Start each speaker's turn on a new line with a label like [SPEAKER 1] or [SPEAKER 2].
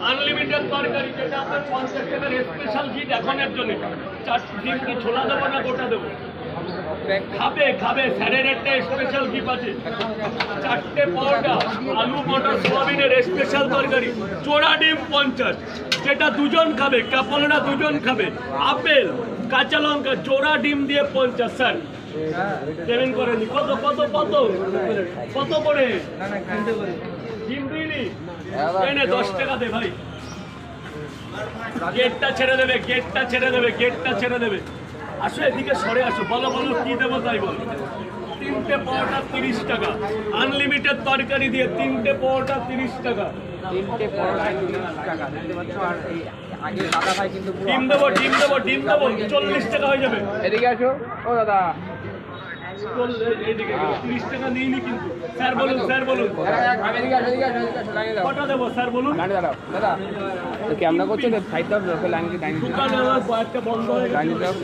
[SPEAKER 1] Unlimited তরকারি, যেটা আপনার 50 টাকার স্পেশাল হিট এখনের জন্য। 4 ডিম কি ছোলা দেবো না গোটা দেবো? খাবে খাবে, স্যারের একটা স্পেশাল গিফট আছে। 4টে পরোটা, আলু মটর সোয়াবিনের স্পেশাল তরকারি, চোড়া ডিম 50, যেটা দুজন খাবে, কাপড়রা দুজন খাবে। আপেল, কাঁচা লঙ্কা, চোড়া ডিম দিয়ে 50। স্যার পেমেন্ট করেনি? কত কত কত কত করে ডিম দিইনি? এনে 10 টাকা দে ভাই। গেটটা ছেড়ে দেবে, গেটটা ছেড়ে দেবে, গেটটা ছেড়ে দেবে। আসো এদিকে সরে আসো, বলো বলো কি দেবো তাই বলো। 3টে পরোটা 30 টাকা, আনলিমিটেড তরকারি দিয়ে 3টে পরোটা 30 টাকা।
[SPEAKER 2] 3টে পরোটা 30 টাকা দেখতে পাচ্ছ। আর এই আগে দাদা ভাই কিন্তু
[SPEAKER 1] ডিম দেবো ডিম দেবো ডিম দেবো, 40 টাকা হয়ে যাবে।
[SPEAKER 2] এদিকে আসো ও দাদা।
[SPEAKER 1] এদিকে 30 টাকা নিইনি কিন্তু। স্যার বলুন, স্যার বলুন
[SPEAKER 2] এদিকে আসো, এদিকে আসো, এদিকে আসো, লাইনে দাও।
[SPEAKER 1] কটা দেবো স্যার বলুন?
[SPEAKER 2] লাইনে দাঁড়াও দাদা। তো ক্যামেরা করছো তো সাইড দাও, লাইনে দাও।
[SPEAKER 1] দোকান আমার একটা বন্ধ হয়ে গেছে।
[SPEAKER 2] লাইনে দাও।